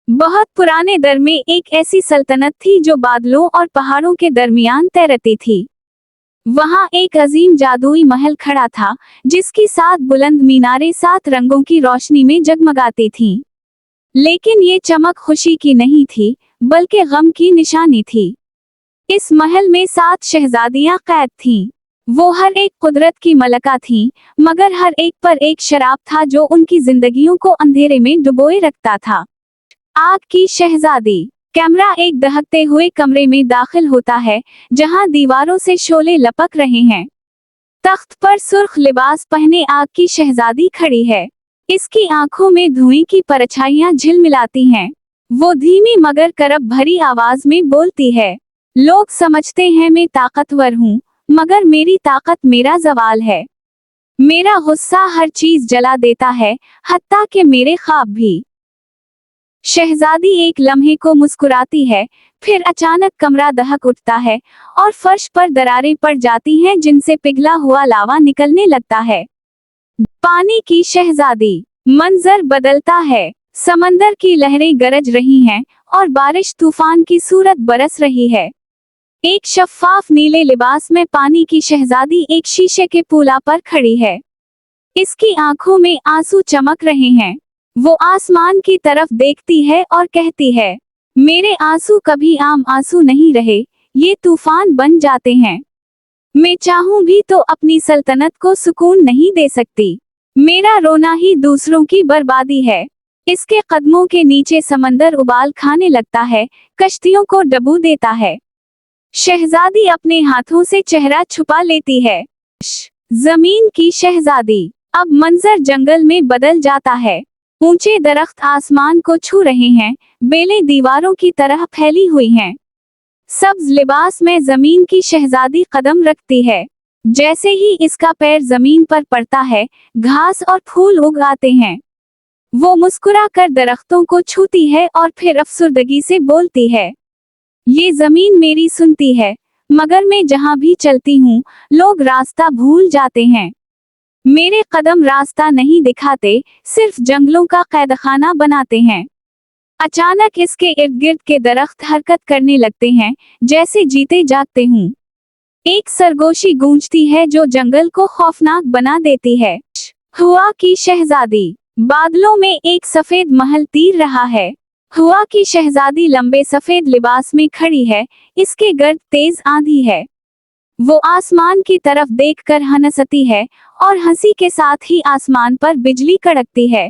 बहुत पुराने दर में एक ऐसी सल्तनत थी जो बादलों और पहाड़ों के दरमियान तैरती थी। वहां एक अजीम जादुई महल खड़ा था, जिसकी 7 बुलंद मीनारें 7 रंगों की रोशनी में जगमगाती थीं। लेकिन ये चमक खुशी की नहीं थी, बल्कि गम की निशानी थी। इस महल में 7 शहजादियां कैद थीं। वो हर एक कुदरत की मलका थीं, मगर हर एक पर एक शराब था जो उनकी जिंदगियों को अंधेरे में डुबोए रखता था। आग की शहजादी। कैमरा एक दहकते हुए कमरे में दाखिल होता है, जहां दीवारों से शोले लपक रहे हैं। तख्त पर सुर्ख लिबास पहने आग की शहजादी खड़ी है। इसकी आंखों में धुएं की परछाइयां झिलमिलाती हैं। वो धीमी मगर करब भरी आवाज में बोलती है, लोग समझते हैं मैं ताकतवर हूँ, मगर मेरी ताकत मेरा जवाल है। मेरा गुस्सा हर चीज जला देता है, हत्ता कि मेरे ख्वाब भी। शहजादी एक लम्हे को मुस्कुराती है, फिर अचानक कमरा दहक उठता है और फर्श पर दरारें पड़ जाती हैं जिनसे पिघला हुआ लावा निकलने लगता है। पानी की शहजादी। मंजर बदलता है। समंदर की लहरें गरज रही हैं और बारिश तूफान की सूरत बरस रही है। एक शफ्फाफ नीले लिबास में पानी की शहजादी एक शीशे के पुला पर खड़ी है। इसकी आंखों में आंसू चमक रहे हैं। वो आसमान की तरफ देखती है और कहती है, मेरे आंसू कभी आम आंसू नहीं रहे, ये तूफान बन जाते हैं। मैं चाहूं भी तो अपनी सल्तनत को सुकून नहीं दे सकती। मेरा रोना ही दूसरों की बर्बादी है। इसके कदमों के नीचे समंदर उबाल खाने लगता है, कश्तियों को डुबो देता है। शहजादी अपने हाथों से चेहरा छुपा लेती है। जमीन की शहजादी। अब मंजर जंगल में बदल जाता है। ऊंचे दरख्त आसमान को छू रहे हैं, बेलें दीवारों की तरह फैली हुई हैं। सब्ज लिबास में जमीन की शहजादी कदम रखती है। जैसे ही इसका पैर जमीन पर पड़ता है, घास और फूल उग आते हैं। वो मुस्कुरा कर दरख्तों को छूती है और फिर अफसुर्दगी से बोलती है, ये जमीन मेरी सुनती है, मगर मैं जहां भी चलती हूँ, लोग रास्ता भूल जाते हैं। मेरे कदम रास्ता नहीं दिखाते, सिर्फ जंगलों का कैदखाना बनाते हैं। अचानक इसके इर्द गिर्द के दरख्त हरकत करने लगते हैं, जैसे जीते जागते हूँ। एक सरगोशी गूंजती है जो जंगल को खौफनाक बना देती है। हुआ की शहजादी। बादलों में एक सफेद महल तीर रहा है। हुआ की शहजादी लंबे सफेद लिबास में खड़ी है, इसके गर्द तेज आंधी है। वो आसमान की तरफ देखकर हंसती है और हंसी के साथ ही आसमान पर बिजली कड़कती है।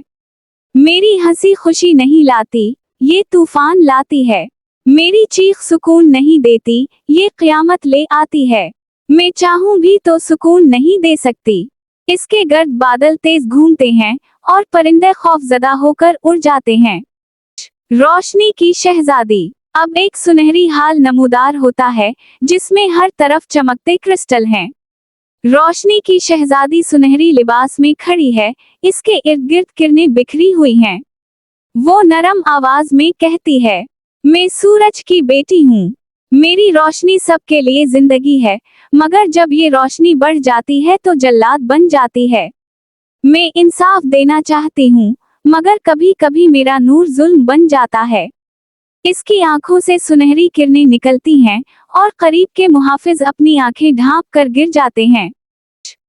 मेरी हंसी खुशी नहीं लाती, ये तूफान लाती है। मेरी चीख सुकून नहीं देती, ये क़यामत ले आती है। मैं चाहूं भी तो सुकून नहीं दे सकती। इसके गर्द बादल तेज घूमते हैं और परिंदे खौफजदा होकर उड़ जाते हैं। रोशनी की शहजादी। अब एक सुनहरी हाल नमूदार होता है, जिसमें हर तरफ चमकते क्रिस्टल हैं। रोशनी की शहजादी सुनहरी लिबास में खड़ी है, इसके इर्द गिर्द किरणें बिखरी हुई हैं। वो नरम आवाज में कहती है, मैं सूरज की बेटी हूँ। मेरी रोशनी सबके लिए जिंदगी है, मगर जब ये रोशनी बढ़ जाती है तो जल्लाद बन जाती है। मैं इंसाफ देना चाहती हूँ, मगर कभी कभी मेरा नूर जुल्म बन जाता है। इसकी आंखों से सुनहरी किरणें निकलती हैं और करीब के मुहाफिज अपनी आंखें ढांप कर गिर जाते हैं।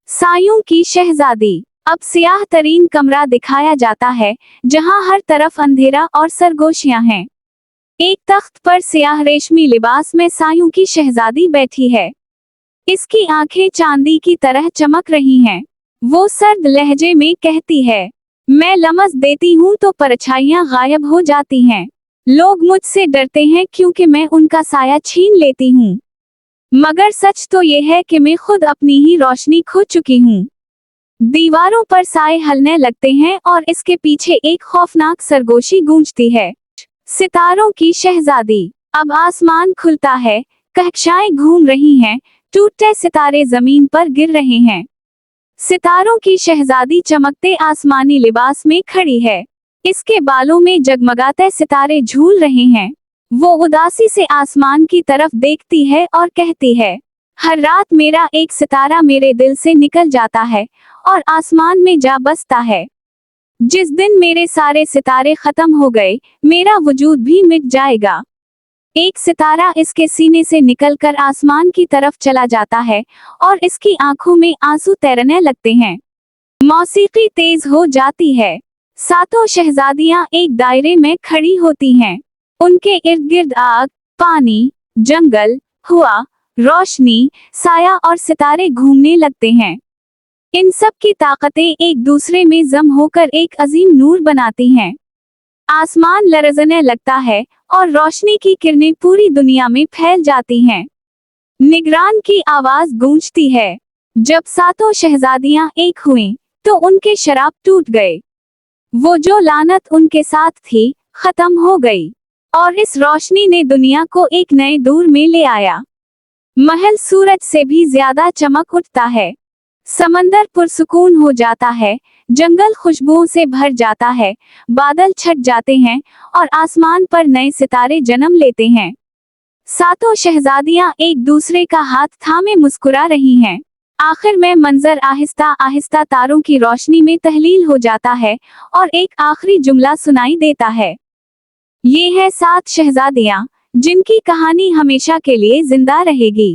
सायों की शहजादी। अब स्याह तरीन कमरा दिखाया जाता है, जहां हर तरफ अंधेरा और सरगोशियां हैं। एक तख्त पर स्याह रेशमी लिबास में सायों की शहजादी बैठी है। इसकी आंखें चांदी की तरह चमक रही हैं। वो सर्द लहजे में कहती है, मैं लमस देती हूँ तो परछाइयां गायब हो जाती हैं। लोग मुझसे डरते हैं क्योंकि मैं उनका साया छीन लेती हूँ, मगर सच तो ये है कि मैं खुद अपनी ही रोशनी खो चुकी हूँ। दीवारों पर साए हलने लगते हैं और इसके पीछे एक खौफनाक सरगोशी गूंजती है। सितारों की शहजादी। अब आसमान खुलता है, कहकशाएं घूम रही हैं, टूटते सितारे जमीन पर गिर रहे हैं। सितारों की शहजादी चमकते आसमानी लिबास में खड़ी है। इसके बालों में जगमगाते सितारे झूल रहे हैं। वो उदासी से आसमान की तरफ देखती है और कहती है, हर रात मेरा एक सितारा मेरे दिल से निकल जाता है और आसमान में जा बसता है। जिस दिन मेरे सारे सितारे खत्म हो गए, मेरा वजूद भी मिट जाएगा। एक सितारा इसके सीने से निकलकर आसमान की तरफ चला जाता है और इसकी आंखों में आंसू तैरने लगते हैं। मौसीकी तेज हो जाती है। सातों शहजादियां एक दायरे में खड़ी होती हैं। उनके इर्द गिर्द आग, पानी, जंगल, हुआ, रोशनी, साया और सितारे घूमने लगते हैं। इन सब की ताकतें एक दूसरे में जम होकर एक अजीम नूर बनाती हैं। आसमान लरजने लगता है और रोशनी की किरणें पूरी दुनिया में फैल जाती हैं। निगरान की आवाज गूंजती है। जब सातों शहजादियां एक हुईं, तो उनके शराब टूट गए। वो जो लानत उनके साथ थी, खत्म हो गई और इस रोशनी ने दुनिया को एक नए दौर में ले आया। महल सूरज से भी ज्यादा चमक उठता है। समंदर पुरसुकून हो जाता है, जंगल खुशबुओं से भर जाता है, बादल छट जाते हैं और आसमान पर नए सितारे जन्म लेते हैं। सातों शहजादियां एक दूसरे का हाथ थामे मुस्कुरा रही हैं। आखिर में मंजर आहिस्ता आहिस्ता तारों की रोशनी में तहलील हो जाता है और एक आखिरी जुमला सुनाई देता है। ये है 7 शहजादियां, जिनकी कहानी हमेशा के लिए जिंदा रहेगी।